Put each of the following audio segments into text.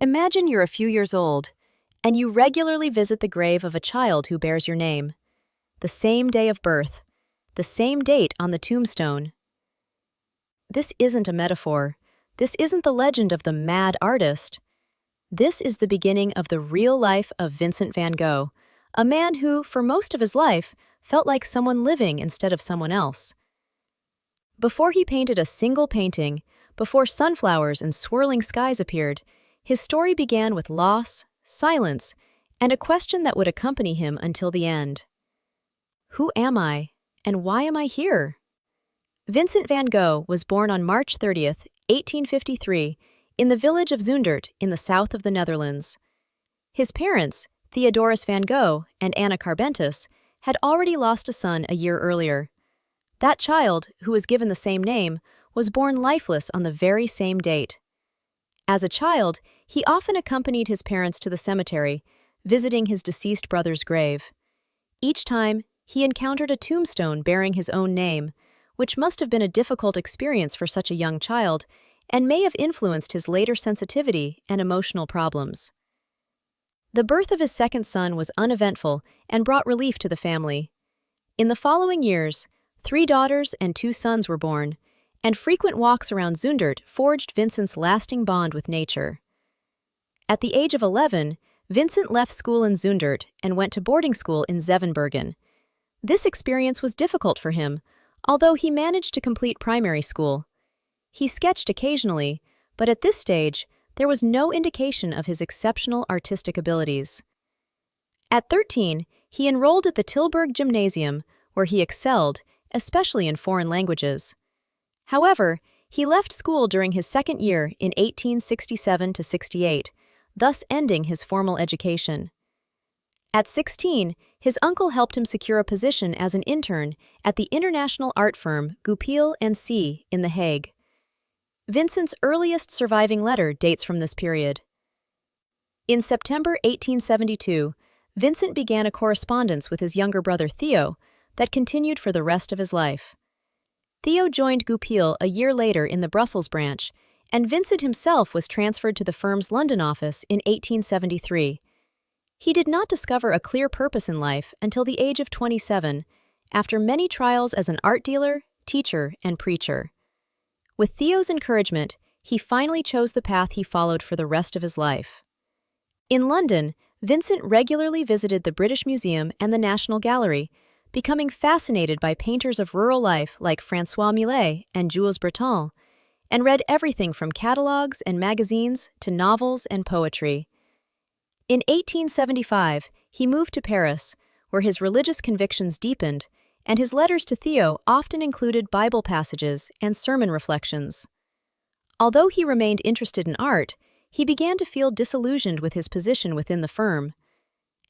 Imagine you're a few years old, and you regularly visit the grave of a child who bears your name. The same day of birth, the same date on the tombstone. This isn't a metaphor. This isn't the legend of the mad artist. This is the beginning of the real life of Vincent van Gogh, a man who, for most of his life, felt like someone living instead of someone else. Before he painted a single painting, before sunflowers and swirling skies appeared, his story began with loss, silence, and a question that would accompany him until the end. Who am I, and why am I here? Vincent van Gogh was born on March 30th, 1853, in the village of Zundert in the south of the Netherlands. His parents, Theodorus van Gogh and Anna Carbentus, had already lost a son a year earlier. That child, who was given the same name, was born lifeless on the very same date. As a child, he often accompanied his parents to the cemetery, visiting his deceased brother's grave. Each time, he encountered a tombstone bearing his own name, which must have been a difficult experience for such a young child and may have influenced his later sensitivity and emotional problems. The birth of his second son was uneventful and brought relief to the family. In the following years, 3 daughters and 2 sons were born, and frequent walks around Zundert forged Vincent's lasting bond with nature. At the age of 11, Vincent left school in Zundert and went to boarding school in Zevenbergen. This experience was difficult for him, although he managed to complete primary school. He sketched occasionally, but at this stage, there was no indication of his exceptional artistic abilities. At 13, he enrolled at the Tilburg Gymnasium, where he excelled, especially in foreign languages. However, he left school during his second year in 1867–68, thus ending his formal education. At 16, his uncle helped him secure a position as an intern at the international art firm Goupil & C in The Hague. Vincent's earliest surviving letter dates from this period. In September 1872, Vincent began a correspondence with his younger brother Theo that continued for the rest of his life. Theo joined Goupil a year later in the Brussels branch, and Vincent himself was transferred to the firm's London office in 1873. He did not discover a clear purpose in life until the age of 27, after many trials as an art dealer, teacher, and preacher. With Theo's encouragement, he finally chose the path he followed for the rest of his life. In London, Vincent regularly visited the British Museum and the National Gallery, becoming fascinated by painters of rural life like François Millet and Jules Breton, and read everything from catalogues and magazines to novels and poetry. In 1875, he moved to Paris, where his religious convictions deepened, and his letters to Theo often included Bible passages and sermon reflections. Although he remained interested in art, he began to feel disillusioned with his position within the firm.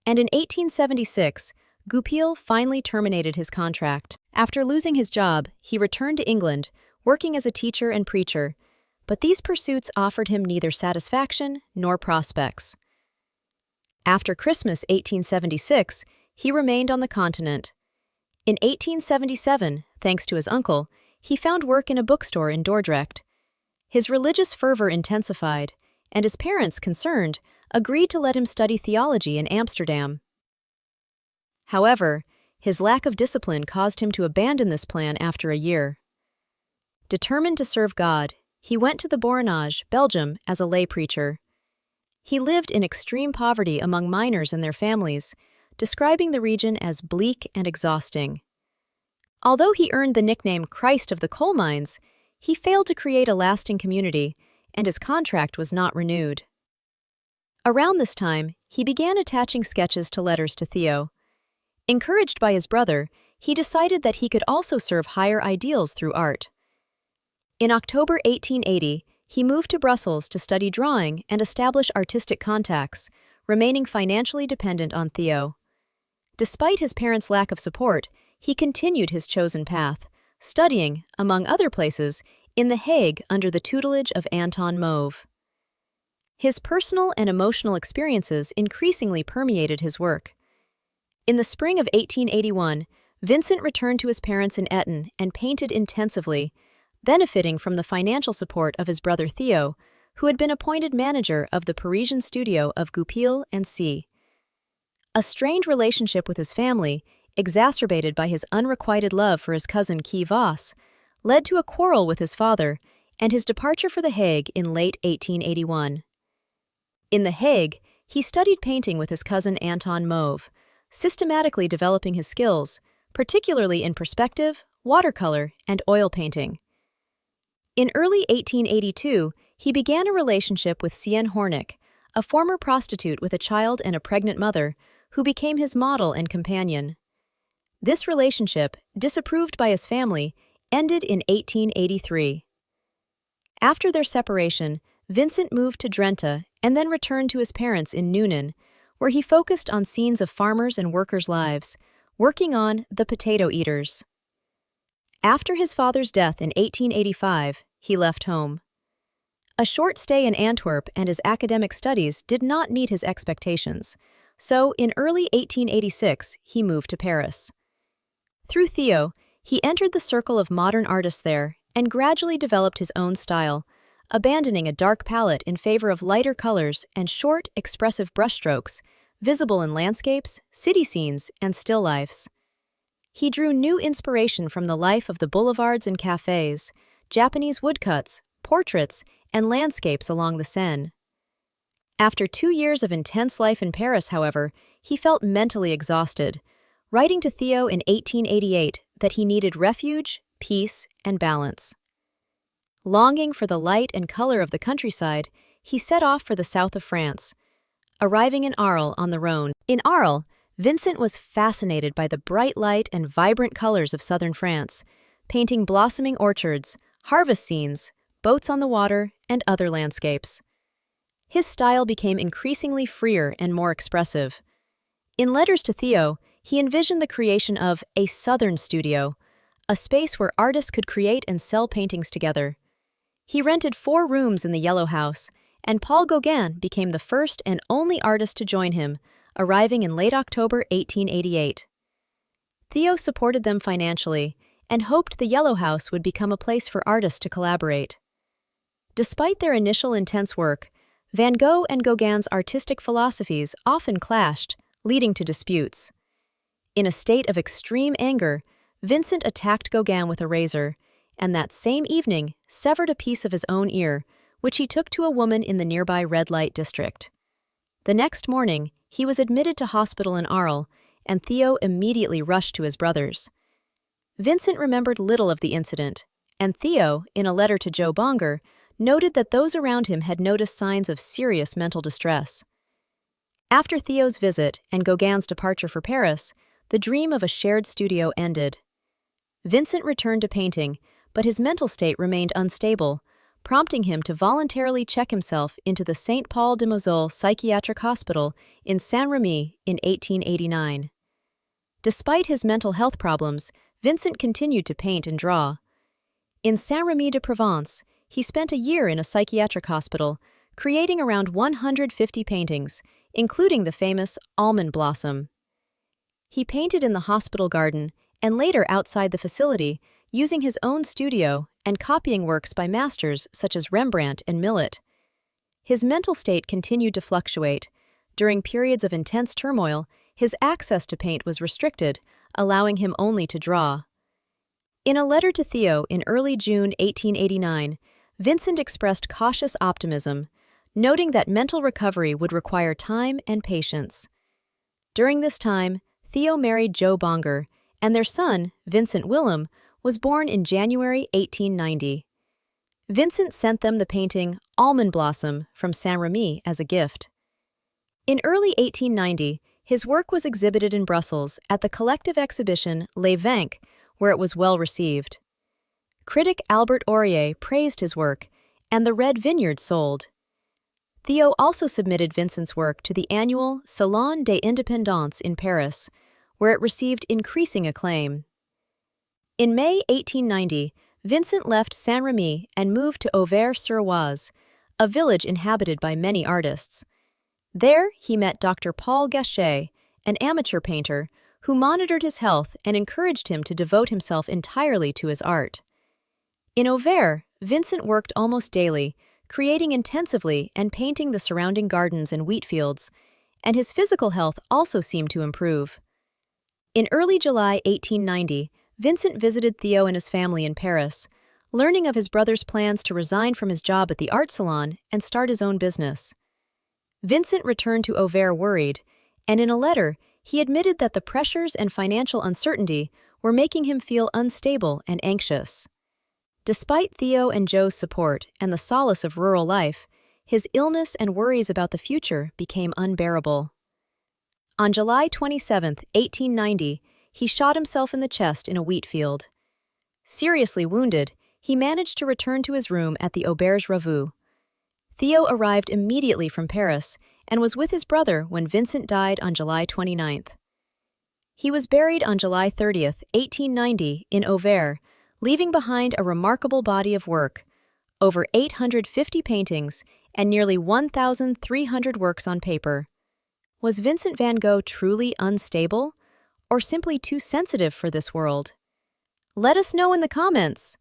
And in 1876, Goupil finally terminated his contract. After losing his job, he returned to England, working as a teacher and preacher, but these pursuits offered him neither satisfaction nor prospects. After Christmas 1876, he remained on the continent. In 1877, thanks to his uncle, he found work in a bookstore in Dordrecht. His religious fervor intensified, and his parents, concerned, agreed to let him study theology in Amsterdam. However, his lack of discipline caused him to abandon this plan after a year. Determined to serve God, he went to the Borinage, Belgium, as a lay preacher. He lived in extreme poverty among miners and their families, describing the region as bleak and exhausting. Although he earned the nickname Christ of the Coal Mines, he failed to create a lasting community, and his contract was not renewed. Around this time, he began attaching sketches to letters to Theo. Encouraged by his brother, he decided that he could also serve higher ideals through art. In October 1880, he moved to Brussels to study drawing and establish artistic contacts, remaining financially dependent on Theo. Despite his parents' lack of support, he continued his chosen path, studying, among other places, in The Hague under the tutelage of Anton Mauve. His personal and emotional experiences increasingly permeated his work. In the spring of 1881, Vincent returned to his parents in Etten and painted intensively, benefiting from the financial support of his brother Theo, who had been appointed manager of the Parisian studio of Goupil and C. A strained relationship with his family, exacerbated by his unrequited love for his cousin Guy Voss, led to a quarrel with his father and his departure for The Hague in late 1881. In The Hague, he studied painting with his cousin Anton Mauve, systematically developing his skills, particularly in perspective, watercolor, and oil painting. In early 1882, he began a relationship with Sienne Hornick, a former prostitute with a child and a pregnant mother, who became his model and companion. This relationship, disapproved by his family, ended in 1883. After their separation, Vincent moved to Drenthe and then returned to his parents in Noonan, where he focused on scenes of farmers' and workers' lives, working on The Potato Eaters. After his father's death in 1885, he left home. A short stay in Antwerp and his academic studies did not meet his expectations, so in early 1886 he moved to Paris. Through Theo, he entered the circle of modern artists there and gradually developed his own style, abandoning a dark palette in favor of lighter colors and short, expressive brushstrokes, visible in landscapes, city scenes, and still lifes. He drew new inspiration from the life of the boulevards and cafes, Japanese woodcuts, portraits, and landscapes along the Seine. After 2 years of intense life in Paris, however, he felt mentally exhausted, writing to Theo in 1888 that he needed refuge, peace, and balance. Longing for the light and color of the countryside, he set off for the south of France, arriving in Arles on the Rhône. In Arles, Vincent was fascinated by the bright light and vibrant colors of southern France, painting blossoming orchards, harvest scenes, boats on the water, and other landscapes. His style became increasingly freer and more expressive. In letters to Theo, he envisioned the creation of a southern studio, a space where artists could create and sell paintings together. He rented 4 rooms in the Yellow House, and Paul Gauguin became the first and only artist to join him, arriving in late October 1888. Theo supported them financially and hoped the Yellow House would become a place for artists to collaborate. Despite their initial intense work, Van Gogh and Gauguin's artistic philosophies often clashed, leading to disputes. In a state of extreme anger, Vincent attacked Gauguin with a razor, and that same evening severed a piece of his own ear, which he took to a woman in the nearby red light district. The next morning, he was admitted to hospital in Arles, and Theo immediately rushed to his brothers. Vincent remembered little of the incident, and Theo, in a letter to Joe Bonger, noted that those around him had noticed signs of serious mental distress. After Theo's visit and Gauguin's departure for Paris, the dream of a shared studio ended. Vincent returned to painting, but his mental state remained unstable, prompting him to voluntarily check himself into the St. Paul de Moselle Psychiatric Hospital in Saint-Remy in 1889. Despite his mental health problems, Vincent continued to paint and draw. In Saint-Remy-de-Provence, he spent a year in a psychiatric hospital, creating around 150 paintings, including the famous Almond Blossom. He painted in the hospital garden and later outside the facility, using his own studio and copying works by masters such as Rembrandt and Millet. His mental state continued to fluctuate. During periods of intense turmoil, his access to paint was restricted, allowing him only to draw. In a letter to Theo in early June 1889, Vincent expressed cautious optimism, noting that mental recovery would require time and patience. During this time, Theo married Joe Bonger, and their son, Vincent Willem, was born in January 1890. Vincent sent them the painting Almond Blossom from Saint-Remy as a gift. In early 1890, his work was exhibited in Brussels at the collective exhibition Les Vingt, where it was well received. Critic Albert Aurier praised his work, and the Red Vineyard sold. Theo also submitted Vincent's work to the annual Salon des Indépendants in Paris, where it received increasing acclaim. In May 1890, Vincent left Saint-Remy and moved to Auvers-sur-Oise, a village inhabited by many artists. There, he met Dr. Paul Gachet, an amateur painter, who monitored his health and encouraged him to devote himself entirely to his art. In Auvers, Vincent worked almost daily, creating intensively and painting the surrounding gardens and wheat fields, and his physical health also seemed to improve. In early July 1890, Vincent visited Theo and his family in Paris, learning of his brother's plans to resign from his job at the art salon and start his own business. Vincent returned to Auvers worried, and in a letter, he admitted that the pressures and financial uncertainty were making him feel unstable and anxious. Despite Theo and Joe's support and the solace of rural life, his illness and worries about the future became unbearable. On July 27, 1890, he shot himself in the chest in a wheat field. Seriously wounded, he managed to return to his room at the Auvers-sur-Oise. Theo arrived immediately from Paris and was with his brother when Vincent died on July 29th. He was buried on July 30th, 1890, in Auvers, leaving behind a remarkable body of work, over 850 paintings and nearly 1,300 works on paper. Was Vincent van Gogh truly unstable, or simply too sensitive for this world? Let us know in the comments.